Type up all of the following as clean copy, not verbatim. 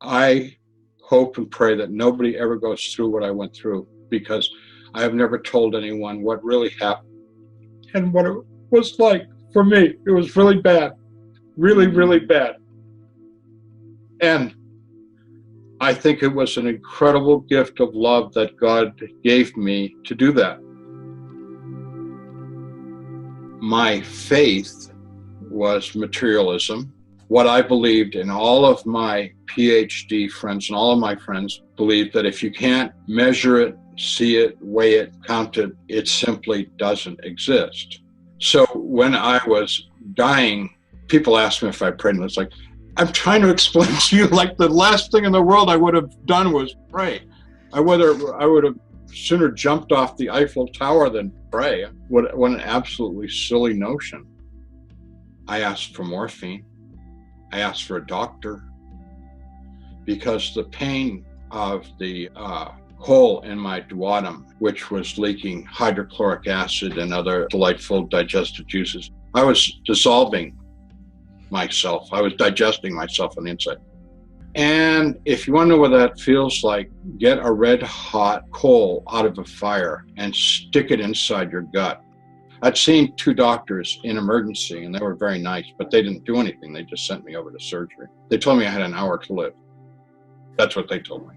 I hope and pray that nobody ever goes through what I went through, because I have never told anyone what really happened and what it was like for me. It was really bad, really, really bad. And I think it was an incredible gift of love that God gave me to do that. My faith was materialism. What I believed, and all of my PhD friends and all of my friends believed, that if you can't measure it, see it, weigh it, count it, it simply doesn't exist. So when I was dying, people asked me if I prayed, and it's like, I'm trying to explain to you, like, the last thing in the world I would have done was pray. I would have sooner jumped off the Eiffel Tower than pray. What an absolutely silly notion. I asked for morphine. I asked for a doctor, because the pain of the hole in my duodenum, which was leaking hydrochloric acid and other delightful digestive juices, I was dissolving myself. I was digesting myself on the inside. And if you want to know what that feels like, get a red hot coal out of a fire and stick it inside your gut. I'd seen 2 doctors in emergency, and they were very nice, but they didn't do anything. They just sent me over to surgery. They told me I had an hour to live. That's what they told me.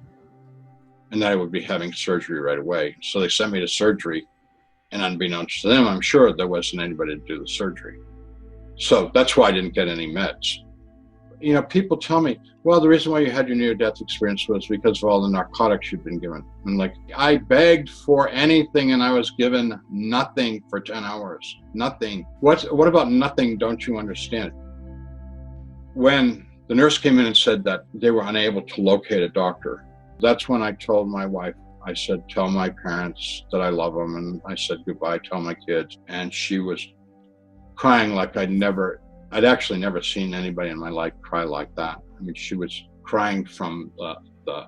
And that I would be having surgery right away. So they sent me to surgery, and unbeknownst to them, I'm sure there wasn't anybody to do the surgery. So that's why I didn't get any meds. You know, people tell me, well, the reason why you had your near-death experience was because of all the narcotics you'd been given. And like, I begged for anything and I was given nothing for 10 hours. Nothing. What about nothing don't you understand? When the nurse came in and said that they were unable to locate a doctor, that's when I told my wife, I said, tell my parents that I love them. And I said goodbye, tell my kids. And she was crying like I'd actually never seen anybody in my life cry like that. I mean, she was crying from the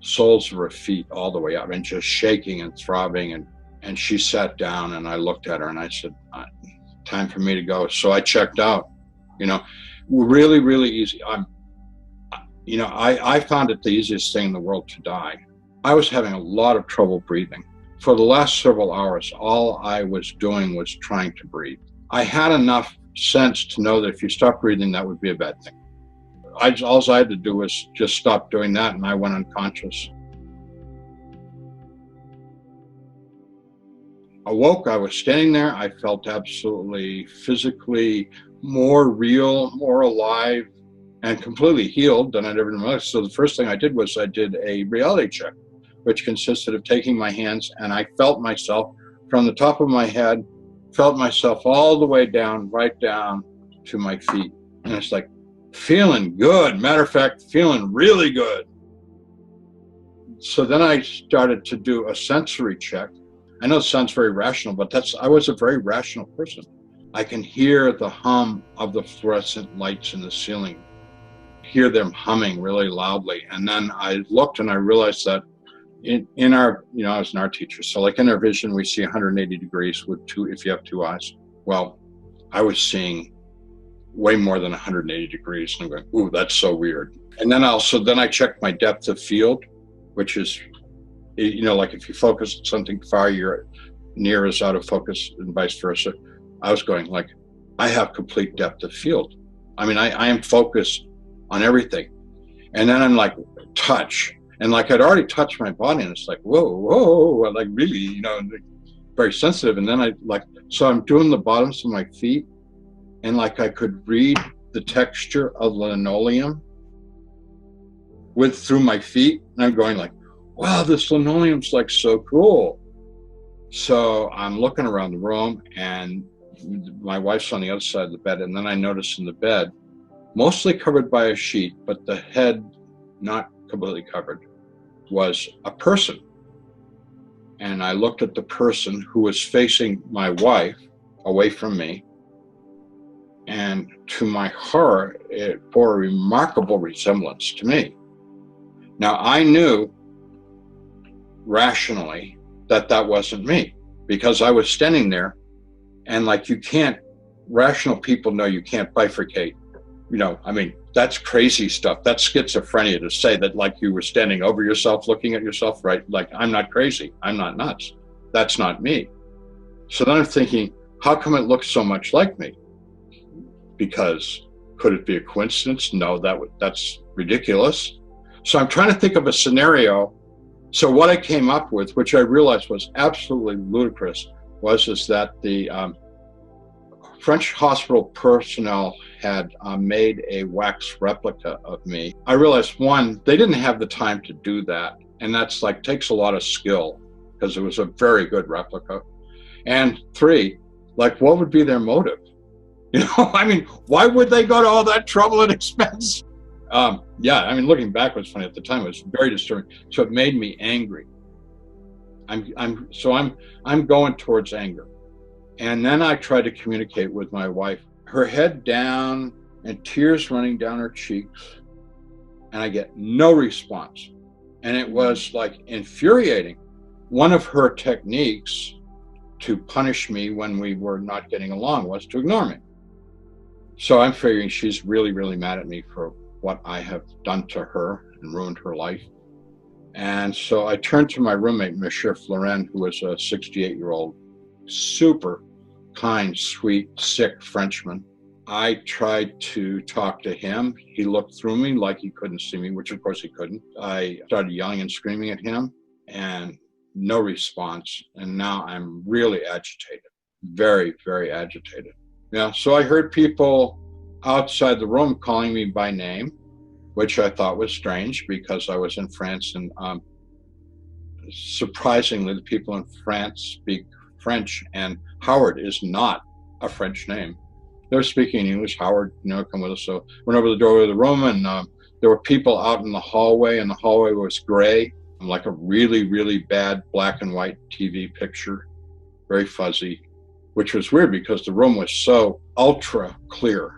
soles of her feet all the way up and just shaking and throbbing. And she sat down, and I looked at her and I said, time for me to go. So I checked out, really, really easy. I found it the easiest thing in the world to die. I was having a lot of trouble breathing. For the last several hours, all I was doing was trying to breathe. I had enough sense to know that if you stop breathing, that would be a bad thing. All I had to do was just stop doing that, and I went unconscious. Awoke, I was standing there. I felt absolutely physically more real, more alive, and completely healed than I'd ever been. So the first thing I did was I did a reality check, which consisted of taking my hands, and I felt myself from the top of my head, felt myself all the way down, right down to my feet. And it's like, feeling good. Matter of fact, feeling really good. So then I started to do a sensory check. I know it sounds very rational, but I was a very rational person. I can hear the hum of the fluorescent lights in the ceiling, hear them humming really loudly. And then I looked and I realized that in our, I was an art teacher. So like in our vision, we see 180 degrees if you have 2 eyes. Well, I was seeing way more than 180 degrees. And I'm going, ooh, that's so weird. And then I checked my depth of field, which is, like if you focus on something far, your near is out of focus and vice versa. I was going like, I have complete depth of field. I mean, I am focused on everything. And then I'm like, touch. And like I'd already touched my body, and it's like, whoa, like really, very sensitive. And then so I'm doing the bottoms of my feet, and like I could read the texture of linoleum through my feet. And I'm going like, wow, this linoleum's like so cool. So I'm looking around the room, and my wife's on the other side of the bed. And then I notice in the bed, mostly covered by a sheet, but the head not completely covered, was a person. And I looked at the person who was facing my wife away from me. And to my horror, it bore a remarkable resemblance to me. Now, I knew rationally that wasn't me, because I was standing there, and like rational people know you can't bifurcate. That's crazy stuff. That's schizophrenia to say that like you were standing over yourself, looking at yourself, right? Like, I'm not crazy. I'm not nuts. That's not me. So then I'm thinking, how come it looks so much like me? Because could it be a coincidence? No, that's ridiculous. So I'm trying to think of a scenario. So what I came up with, which I realized was absolutely ludicrous, is that the French hospital personnel had made a wax replica of me. I realized, one, they didn't have the time to do that. And that's like, takes a lot of skill because it was a very good replica. And three, like, what would be their motive? You know, I mean, why would they go to all that trouble and expense? Yeah, I mean, looking back was funny. At the time, it was very disturbing. So it made me angry. I'm going towards anger. And then I tried to communicate with my wife, her head down and tears running down her cheeks. And I get no response. And it was like infuriating. One of her techniques to punish me when we were not getting along was to ignore me. So I'm figuring she's really, really mad at me for what I have done to her and ruined her life. And so I turned to my roommate, Monsieur Florent, who was a 68-year-old, super kind, sweet, sick Frenchman. I tried to talk to him. He looked through me like he couldn't see me, which of course he couldn't. I started yelling and screaming at him and no response. And now I'm really agitated, very, very agitated. Yeah, so I heard people outside the room calling me by name, which I thought was strange because I was in France, and surprisingly, the people in France speak French, and Howard is not a French name. They're speaking English. Howard, come with us. So went over the doorway of the room, and there were people out in the hallway, and the hallway was gray, like a really, really bad black and white TV picture, very fuzzy, which was weird because the room was so ultra clear.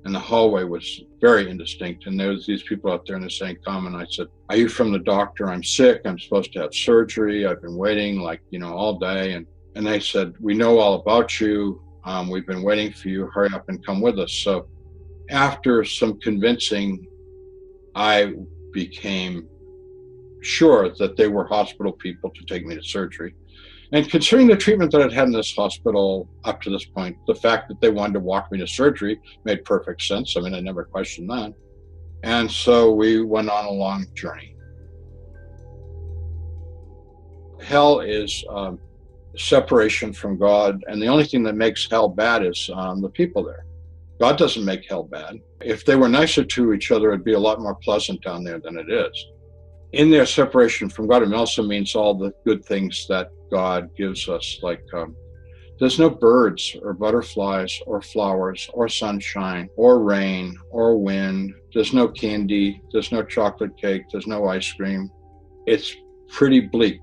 And the hallway was very indistinct. And there was these people out there and they're saying, come. And I said, are you from the doctor? I'm sick. I'm supposed to have surgery. I've been waiting all day. And they said, we know all about you. We've been waiting for you. Hurry up and come with us. So after some convincing, I became sure that they were hospital people to take me to surgery. And considering the treatment that I'd had in this hospital up to this point, the fact that they wanted to walk me to surgery made perfect sense. I mean, I never questioned that. And so we went on a long journey. Hell is separation from God, and the only thing that makes hell bad is the people there. God doesn't make hell bad. If they were nicer to each other, it'd be a lot more pleasant down there than it is. In their separation from God, it also means all the good things that God gives us, like there's no birds or butterflies or flowers or sunshine or rain or wind. There's no candy. There's no chocolate cake. There's no ice cream. It's pretty bleak.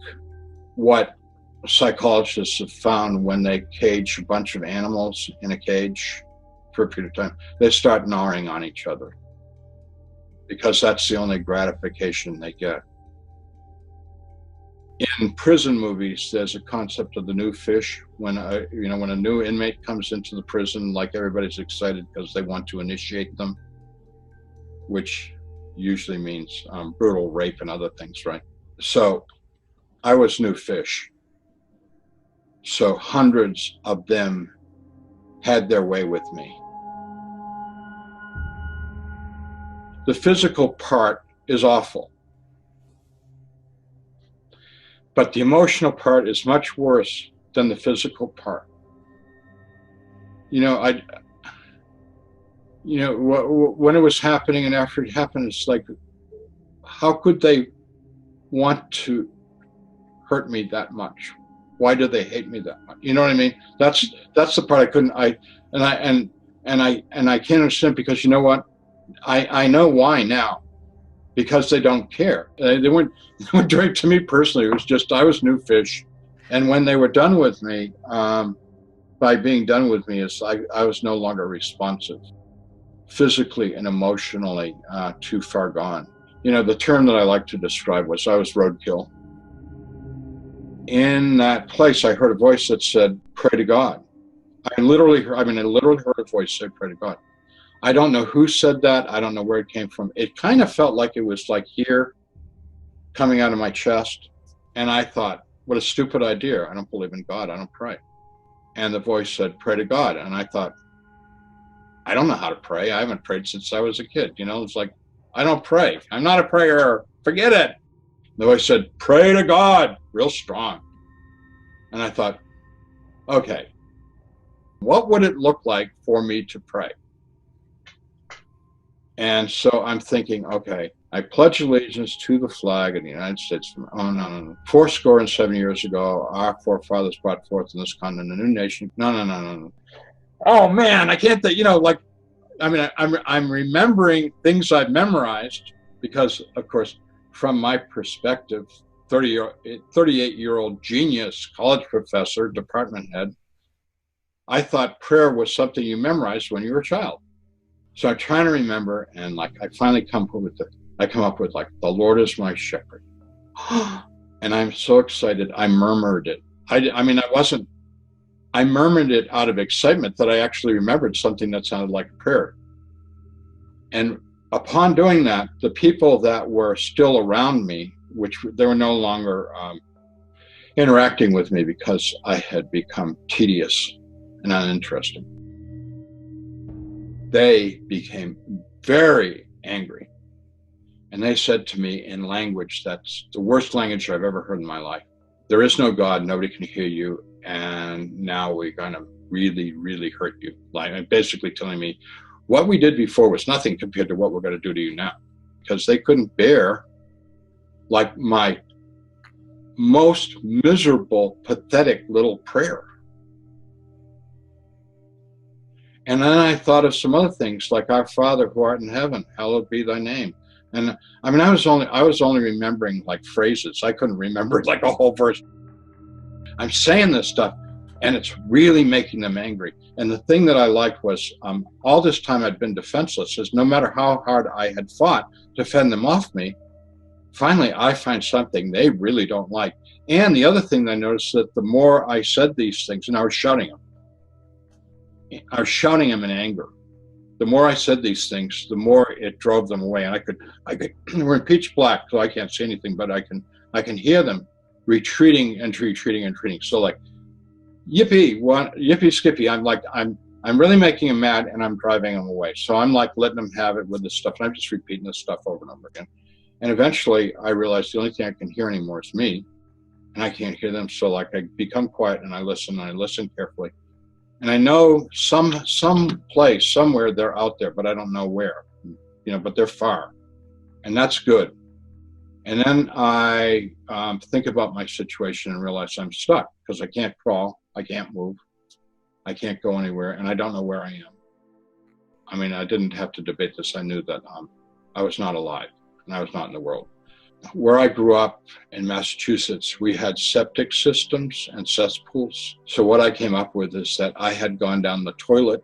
What psychologists have found when they cage a bunch of animals in a cage for a period of time, they start gnawing on each other because that's the only gratification they get. In prison movies, there's a concept of the new fish. When a new inmate comes into the prison, like everybody's excited because they want to initiate them, which usually means brutal rape and other things, right? So I was new fish. So hundreds of them had their way with me. The physical part is awful, but the emotional part is much worse than the physical part. When it was happening and after it happened, it's like, how could they want to hurt me that much? Why do they hate me that much? You know what I mean? That's the part I couldn't. I can't understand, because you know what? I know why now, because they don't care. They weren't doing it to me personally. It was just, I was new fish. And when they were done with me, by being done with me, I was no longer responsive, physically and emotionally, too far gone. The term that I like to describe was I was roadkill. In that place, I heard a voice that said, pray to God. I literally heard a voice say, pray to God. I don't know who said that. I don't know where it came from. It kind of felt like it was like here coming out of my chest. And I thought, what a stupid idea. I don't believe in God. I don't pray. And the voice said, pray to God. And I thought, I don't know how to pray. I haven't prayed since I was a kid. You know, it's like, I don't pray. I'm not a prayer. Forget it. The voice said, pray to God, real strong. And I thought, okay, what would it look like for me to pray? And so I'm thinking, okay, I pledge allegiance to the flag of the United States. Oh, no. 70 years ago, our forefathers brought forth in this continent a new nation. No. Oh, man, I can't think, like, I mean, I'm remembering things I've memorized because, of course, from my perspective, 38-year-old genius, college professor, department head, I thought prayer was something you memorized when you were a child. So I'm trying to remember, and like I finally come up with like, the Lord is my shepherd. And I'm so excited, I murmured it. I murmured it out of excitement that I actually remembered something that sounded like a prayer. And upon doing that, the people that were still around me, which they were no longer interacting with me because I had become tedious and uninterested, they became very angry. And they said to me in language that's the worst language I've ever heard in my life, there is no God, nobody can hear you, and now we're going to really, really hurt you. Like basically telling me what we did before was nothing compared to what we're going to do to you now. Because they couldn't bear like my most miserable, pathetic little prayer. And then I thought of some other things like, our Father who art in heaven, hallowed be thy name. And I mean, I was only remembering like phrases. I couldn't remember like a whole verse. I'm saying this stuff and it's really making them angry. And the thing that I liked was all this time I'd been defenseless, is no matter how hard I had fought to fend them off me, finally I find something they really don't like. And the other thing that I noticed, that the more I said these things, and I was shouting them in anger. The more I said these things, the more it drove them away. And I could we're in pitch black, so I can't see anything, but I can hear them retreating. So like, yippee skippy. I'm really making them mad, and I'm driving them away. So I'm like letting them have it with this stuff, and I'm just repeating this stuff over and over again. And eventually I realized the only thing I can hear anymore is me, and I can't hear them. So like I become quiet and I listen carefully. And I know some place, somewhere they're out there, but I don't know where, but they're far. And that's good. And then I think about my situation and realize I'm stuck because I can't crawl, I can't move, I can't go anywhere, and I don't know where I am. I mean, I didn't have to debate this. I knew that I was not alive and I was not in the world. Where I grew up in Massachusetts, we had septic systems and cesspools. So what I came up with is that I had gone down the toilet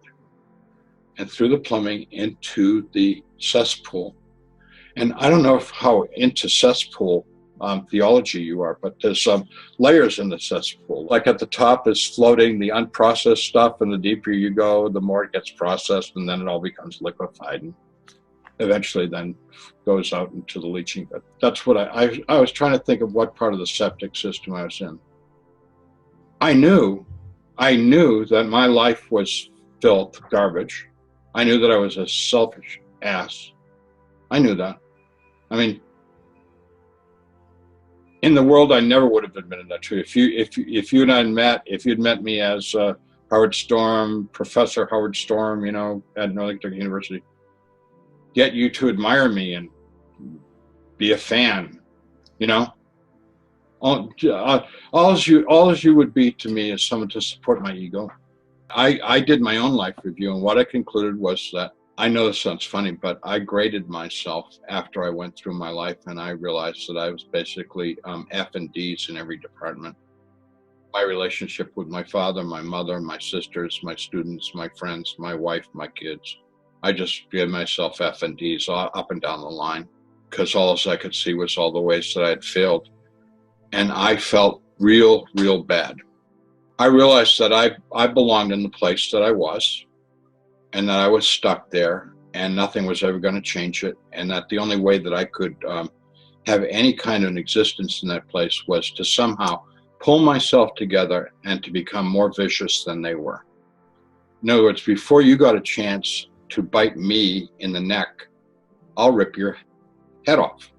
and through the plumbing into the cesspool. And I don't know how into cesspool theology you are, but there's layers in the cesspool. Like at the top is floating the unprocessed stuff, and the deeper you go, the more it gets processed, and then it all becomes liquefied and eventually then goes out into the leaching bed. That's what I was trying to think of what part of the septic system I was in. I knew that my life was filth, garbage. I knew that I was a selfish ass. I knew that. I mean, in the world, I never would have admitted that to you. If you'd met me as Howard Storm, Professor Howard Storm, at Northern University, get you to admire me and be a fan, all you would be to me is someone to support my ego. I did my own life review, and what I concluded was that, I know this sounds funny, but I graded myself after I went through my life, and I realized that I was basically F and D's in every department. My relationship with my father, my mother, my sisters, my students, my friends, my wife, my kids, I just gave myself F and D's up and down the line, because all I could see was all the ways that I had failed. And I felt real bad. I realized that I belonged in the place that I was, and that I was stuck there and nothing was ever going to change it, and that the only way that I could have any kind of an existence in that place was to somehow pull myself together and to become more vicious than they were. In other words, before you got a chance to bite me in the neck, I'll rip your head off.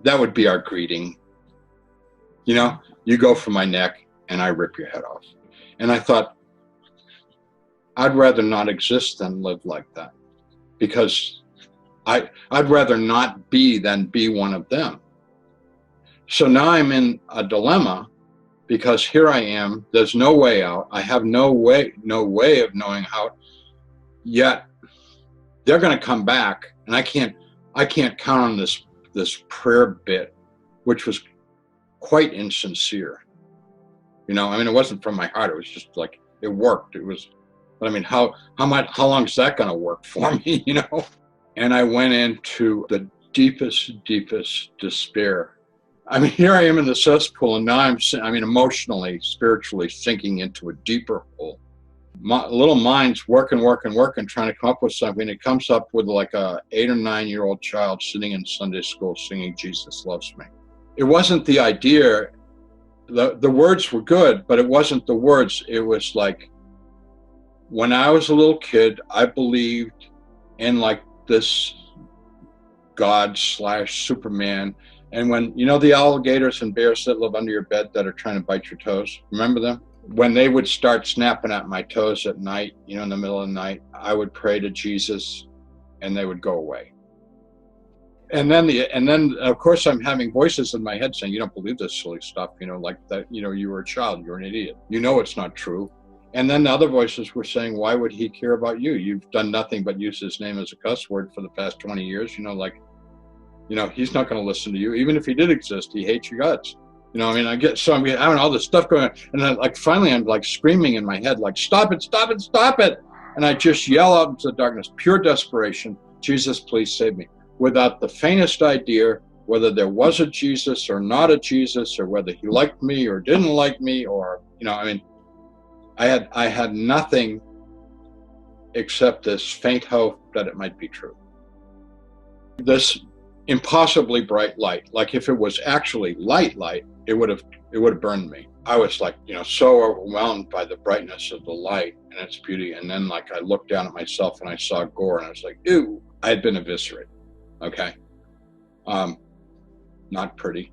That would be our greeting. You know, you go for my neck and I rip your head off. And I thought, I'd rather not exist than live like that, because I'd rather not be than be one of them. So now I'm in a dilemma, because here I am, there's no way out. I have no way of knowing how, yet they're going to come back, and I can't count on this prayer bit, which was quite insincere. You know, I mean, it wasn't from my heart. It was just like, it worked. It was, but I mean, how long is that going to work for me, you know? And I went into the deepest despair. I mean, here I am in the cesspool, and now I'm emotionally, spiritually sinking into a deeper hole. My little mind's working, trying to come up with something. It comes up with like a 8 or 9 year old child sitting in Sunday school singing "Jesus Loves Me." It wasn't the idea. The words were good, but it wasn't the words. It was like, when I was a little kid, I believed in like this God/Superman. And when, you know, the alligators and bears that live under your bed that are trying to bite your toes, remember them? When they would start snapping at my toes at night, you know, in the middle of the night, I would pray to Jesus and they would go away. And then of course I'm having voices in my head saying, you don't believe this silly stuff, you know, like that, you know, you were a child, you're an idiot. You know it's not true. And then the other voices were saying, why would he care about you? You've done nothing but use his name as a cuss word for the past 20 years, you know, like, you know, he's not going to listen to you. Even if he did exist, he hates your guts. You know, I mean, I'm having all this stuff going on. And then, like, finally, I'm like screaming in my head, like, stop it, stop it, stop it. And I just yell out into the darkness, pure desperation, Jesus, please save me. Without the faintest idea whether there was a Jesus or not a Jesus, or whether he liked me or didn't like me, or, you know, I mean, I had nothing except this faint hope that it might be true. This impossibly bright light, like if it was actually light, it would have burned me. I was like, you know, so overwhelmed by the brightness of the light and its beauty. And then, like, I looked down at myself and I saw gore, and I was like, ew, I had been eviscerated. Okay. Not pretty.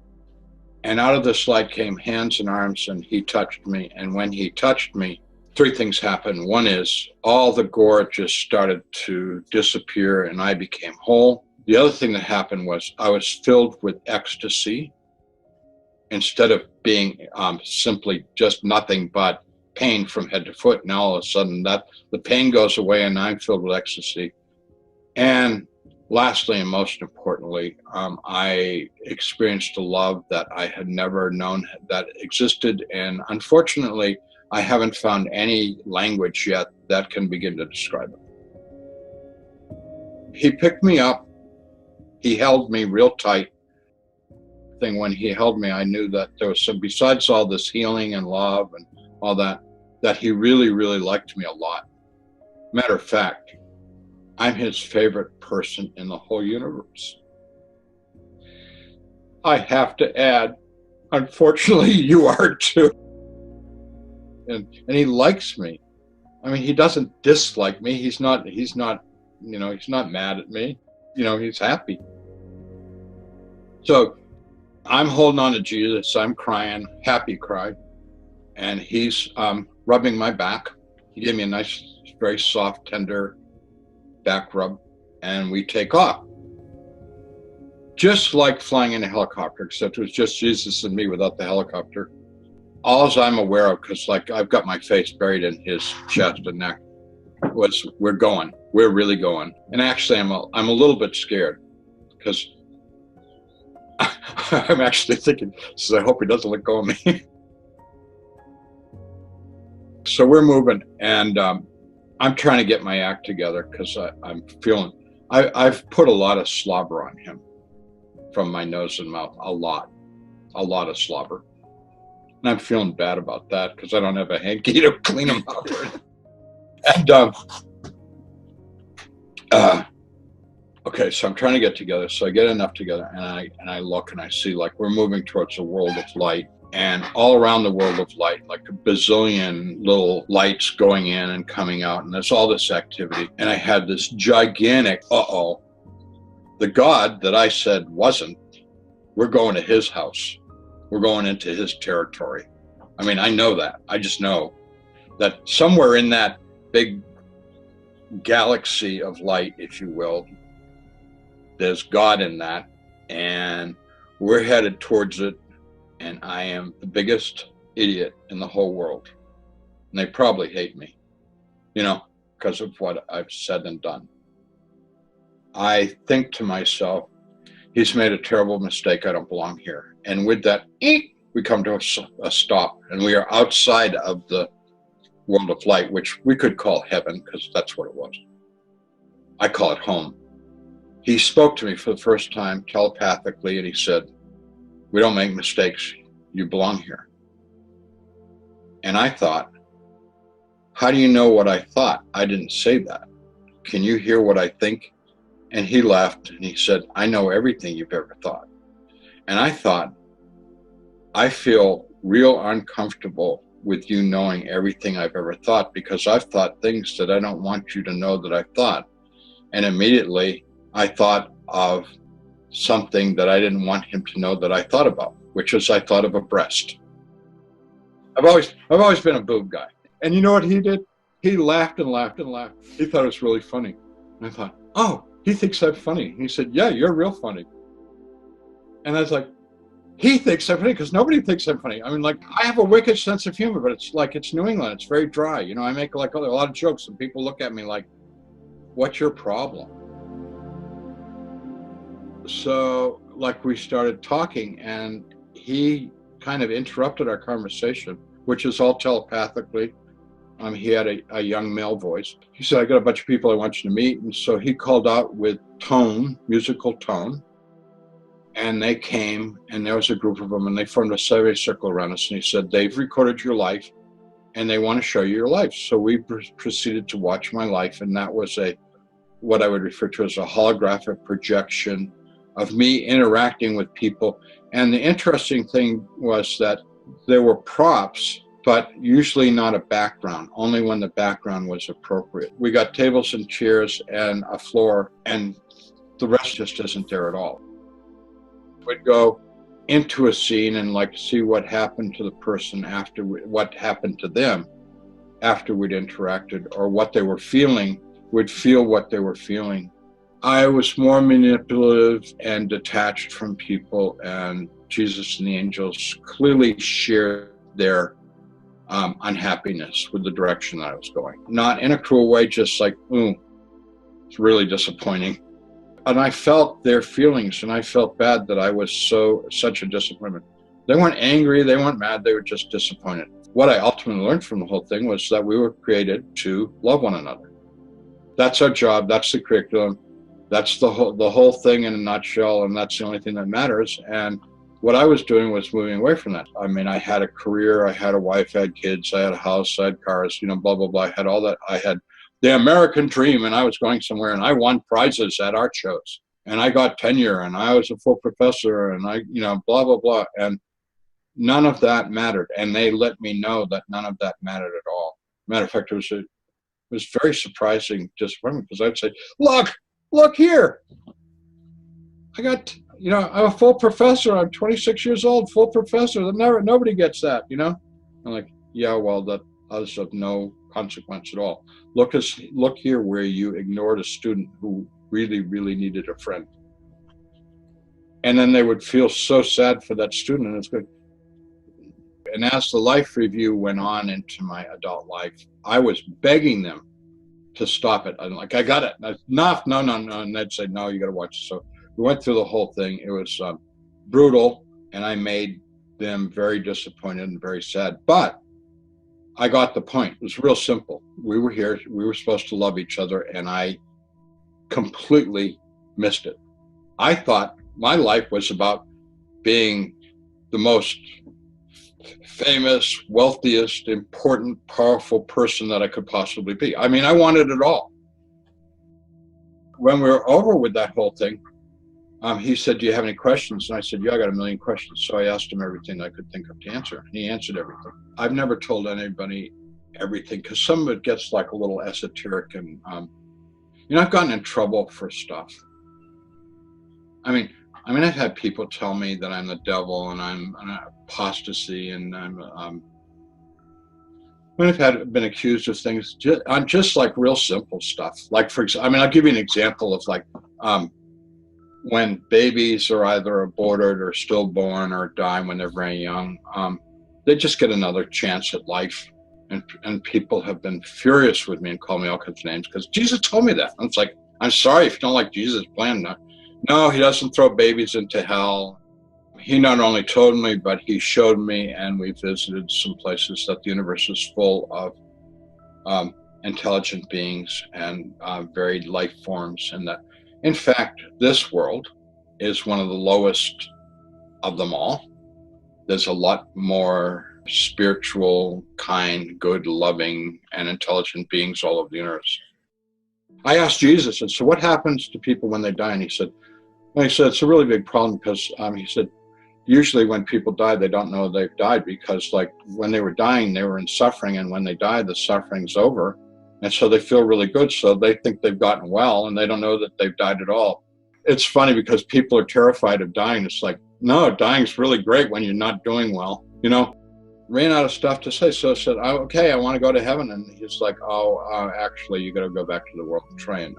And out of this light came hands and arms, and he touched me. And when he touched me, 3 things happened. One is all the gore just started to disappear and I became whole. The other thing that happened was I was filled with ecstasy instead of being simply just nothing but pain from head to foot. Now all of a sudden that the pain goes away and I'm filled with ecstasy. And lastly, and most importantly, I experienced a love that I had never known that existed. And unfortunately, I haven't found any language yet that can begin to describe it. He picked me up. He held me real tight. When he held me, I knew that there was some, besides all this healing and love and all that he really, really liked me a lot. Matter of fact, I'm his favorite person in the whole universe. I have to add, unfortunately, you are too. And he likes me. I mean, he doesn't dislike me. He's not, you know, he's not mad at me. You know, he's happy. So I'm holding on to Jesus. I'm crying, happy cry. And he's rubbing my back. He gave me a nice, very soft, tender back rub. And we take off. Just like flying in a helicopter, except it was just Jesus and me without the helicopter. All I'm aware of, because like I've got my face buried in his chest and neck, was we're going. We're really going. And actually, I'm a little bit scared, because I'm actually thinking, I hope he doesn't let go of me. So we're moving, and I'm trying to get my act together, because I'm feeling, I've put a lot of slobber on him from my nose and mouth, a lot of slobber. And I'm feeling bad about that, because I don't have a hanky to clean him up. And okay, so I'm trying to get together. So I get enough together, and I look and I see like we're moving towards a world of light, and all around the world of light, like a bazillion little lights going in and coming out, and there's all this activity. And I had this gigantic, the God that I said wasn't, we're going to his house. We're going into his territory. I mean, I know that. I just know that somewhere in that big galaxy of light, if you will, there's God in that, and we're headed towards it, and I am the biggest idiot in the whole world. And they probably hate me, because of what I've said and done. I think to myself, he's made a terrible mistake. I don't belong here. And with that, we come to a stop, and we are outside of the world of light, which we could call heaven, because that's what it was. I call it home. He spoke to me for the first time telepathically, and he said, we don't make mistakes. You belong here. And I thought, how do you know what I thought? I didn't say that. Can you hear what I think? And he laughed and he said, I know everything you've ever thought. And I thought, I feel real uncomfortable with you knowing everything I've ever thought, because I've thought things that I don't want you to know that I've thought. And immediately I thought of something that I didn't want him to know that I thought about, which is I thought of a breast. I've always been a boob guy. And you know what he did? He laughed and laughed and laughed. He thought it was really funny. And I thought, oh, he thinks I'm funny. He said, yeah, you're real funny. And I was like, he thinks I'm funny, because nobody thinks I'm funny. I mean, like, I have a wicked sense of humor, but it's like, it's New England. It's very dry. I make like a lot of jokes, and people look at me like, what's your problem? So like we started talking, and he kind of interrupted our conversation, which is all telepathically. He had a young male voice. He said, I got a bunch of people I want you to meet. And so he called out with tone, musical tone. And they came, and there was a group of them, and they formed a semicircle around us. And he said, they've recorded your life, and they want to show you your life. So we proceeded to watch my life. And that was what I would refer to as a holographic projection of me interacting with people. And the interesting thing was that there were props, but usually not a background, only when the background was appropriate. We got tables and chairs and a floor, and the rest just isn't there at all. We'd go into a scene and like see what happened to the person after, what happened to them after we'd interacted, or what they were feeling. We'd feel what they were feeling. I was more manipulative and detached from people, and Jesus and the angels clearly shared their unhappiness with the direction that I was going. Not in a cruel way, just like, it's really disappointing. And I felt their feelings, and I felt bad that I was such a disappointment. They weren't angry, they weren't mad, they were just disappointed. What I ultimately learned from the whole thing was that we were created to love one another. That's our job, that's the curriculum, that's the whole thing in a nutshell, and that's the only thing that matters. And what I was doing was moving away from that. I mean, I had a career, I had a wife, I had kids, I had a house, I had cars, blah, blah, blah. I had all that. I had the American dream, and I was going somewhere, and I won prizes at art shows, and I got tenure, and I was a full professor, and I, blah, blah, blah. And none of that mattered. And they let me know that none of that mattered at all. Matter of fact, it was very surprising disappointment, because I'd say, look here. I got, I'm a full professor. I'm 26 years old, full professor. Nobody gets that, I'm like, yeah, well, that is of no consequence at all. Look here where you ignored a student who really, really needed a friend. And then they would feel so sad for that student, and it's good. And as the life review went on into my adult life, I was begging them to stop it. I'm like, I got it. No. And they'd say, no, you got to watch it. So we went through the whole thing. It was brutal, and I made them very disappointed and very sad. But I got the point. It was real simple. We were here. We were supposed to love each other, and I completely missed it. I thought my life was about being the most famous, wealthiest, important, powerful person that I could possibly be. I mean, I wanted it all. When we were over with that whole thing, he said, "Do you have any questions?" And I said, "Yeah, I got a million questions." So I asked him everything I could think of to answer. And he answered everything. I've never told anybody everything because some of it gets like a little esoteric. And, I've gotten in trouble for stuff. I mean, I've had people tell me that I'm the devil and I'm an apostasy, and I've been accused of things on just like real simple stuff. Like, for example, I'll give you an example of like, when babies are either aborted or stillborn or die when they're very young, they just get another chance at life. And people have been furious with me and called me all kinds of names because Jesus told me that. And it's like, I'm sorry if you don't like Jesus' plan. No, he doesn't throw babies into hell. He not only told me, but he showed me, and we visited some places that the universe is full of intelligent beings and varied life forms, and that, in fact, this world is one of the lowest of them all. There's a lot more spiritual, kind, good, loving, and intelligent beings all over the universe. I asked Jesus, and so what happens to people when they die? And he said, it's a really big problem because he said, usually when people die, they don't know they've died because, like, when they were dying, they were in suffering, and when they die, the suffering's over. And so they feel really good. So they think they've gotten well, and they don't know that they've died at all. It's funny because people are terrified of dying. It's like, no, dying's really great when you're not doing well. Ran out of stuff to say. So I said, okay, I want to go to heaven. And he's like, actually, you got to go back to the world and try and,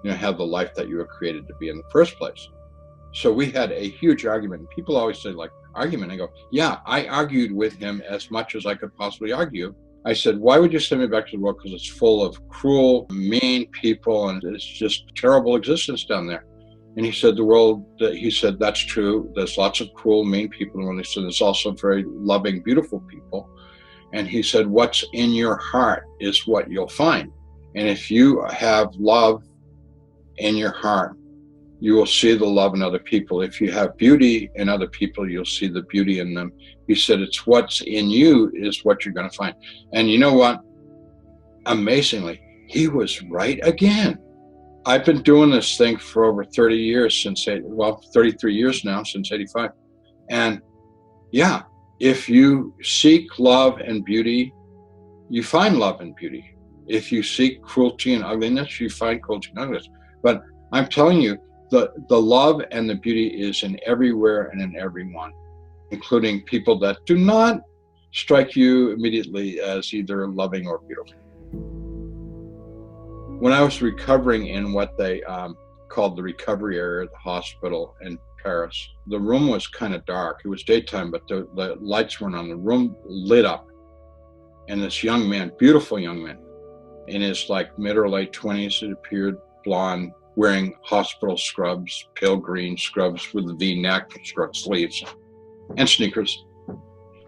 have the life that you were created to be in the first place. So we had a huge argument. People always say, like, argument. I go, yeah, I argued with him as much as I could possibly argue. I said, why would you send me back to the world? Because it's full of cruel, mean people, and it's just terrible existence down there. And he said, that's true. There's lots of cruel, mean people. And he said, there's also very loving, beautiful people. And he said, what's in your heart is what you'll find. And if you have love in your heart, you will see the love in other people. If you have beauty in other people, you'll see the beauty in them. He said, it's what's in you is what you're going to find. And you know what? Amazingly, he was right again. I've been doing this thing for over 30 years 33 years now, since 85. And yeah, if you seek love and beauty, you find love and beauty. If you seek cruelty and ugliness, you find cruelty and ugliness. But I'm telling you, the love and the beauty is in everywhere and in everyone, including people that do not strike you immediately as either loving or beautiful. When I was recovering in what they called the recovery area of the hospital in Paris, the room was kind of dark. It was daytime, but the lights weren't on. The room lit up. And this young man, beautiful young man, in his like mid or late 20s, it appeared, blonde, wearing hospital scrubs, pale green scrubs with a V-neck, short sleeves, and sneakers.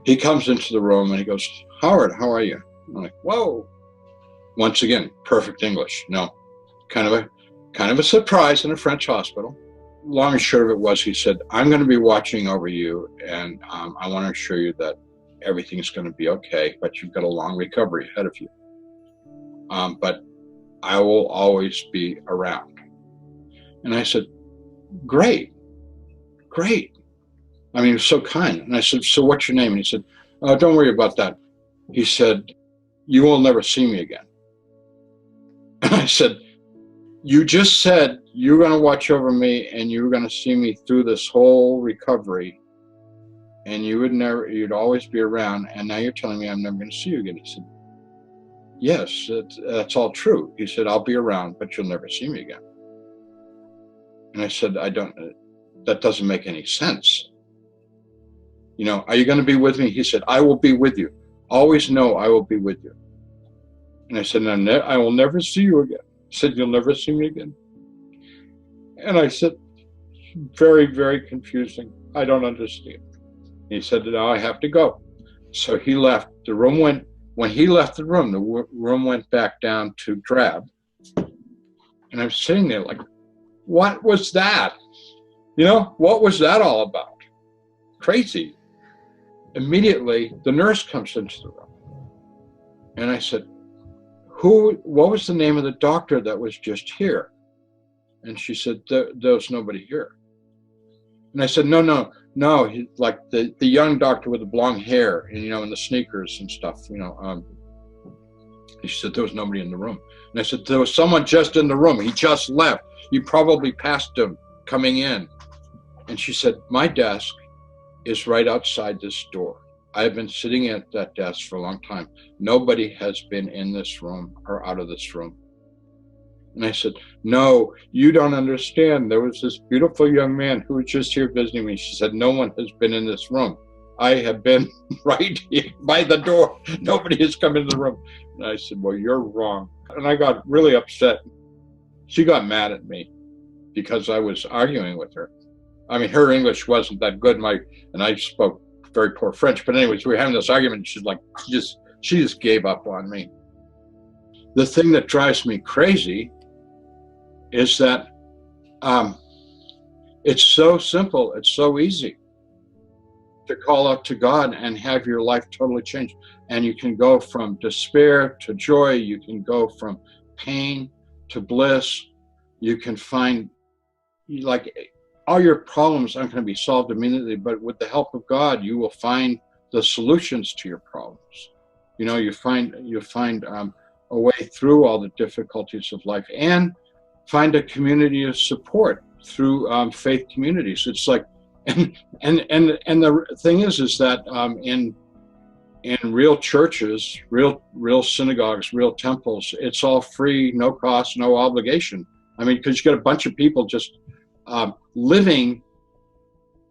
He comes into the room and he goes, "Howard, how are you?" I'm like, whoa. Once again, perfect English. No, kind of a surprise in a French hospital. Long and short of it was, he said, "I'm going to be watching over you, and I want to assure you that everything's going to be okay, but you've got a long recovery ahead of you. But I will always be around." And I said, great. I mean, he was so kind. And I said, "So what's your name?" And he said, "Oh, don't worry about that." He said, "You will never see me again." And I said, "You just said you're going to watch over me and you were going to see me through this whole recovery, and you'd always be around, and now you're telling me I'm never going to see you again." He said, "Yes, that's all true." He said, "I'll be around, but you'll never see me again." And I said, that doesn't make any sense. Are you going to be with me? He said, "I will be with you. Always know I will be with you." And I said, "I will never see you again." He said, "You'll never see me again." And I said, very, very confusing. I don't understand. He said, "Now I have to go." So he left. When he left the room went back down to drab. And I'm sitting there like, what was that? What was that all about? Crazy. immediately the nurse comes into the room. And I said, what was the name of the doctor that was just here? And she said, there was nobody here. And I said, no, like the young doctor with the blonde hair and, and the sneakers and stuff, she said, there was nobody in the room. And I said, there was someone just in the room. He just left. You probably passed him coming in. And she said, my desk is right outside this door. I've been sitting at that desk for a long time. Nobody has been in this room or out of this room. And I said, no, you don't understand. There was this beautiful young man who was just here visiting me. She said, no one has been in this room. I have been right here by the door. Nobody has come into the room. And I said, well, you're wrong. And I got really upset. She got mad at me because I was arguing with her. I mean, her English wasn't that good, and I spoke very poor French. But anyways, we were having this argument. She's like, she just gave up on me. The thing that drives me crazy is that it's so simple, it's so easy to call out to God and have your life totally changed. And you can go from despair to joy. You can go from pain to bliss. You can find, like, all your problems aren't going to be solved immediately, but with the help of God, you will find the solutions to your problems. You find a way through all the difficulties of life, and find a community of support through faith communities. It's like, and the thing is that in real churches, real synagogues, real temples, it's all free, no cost, no obligation. I mean, because you get a bunch of people just living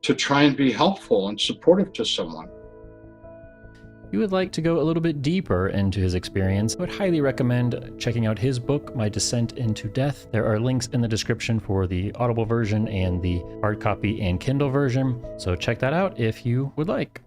to try and be helpful and supportive to someone. If you would like to go a little bit deeper into his experience, I would highly recommend checking out his book, My Descent into Death. There are links in the description for the Audible version and the hard copy and Kindle version, so check that out if you would like.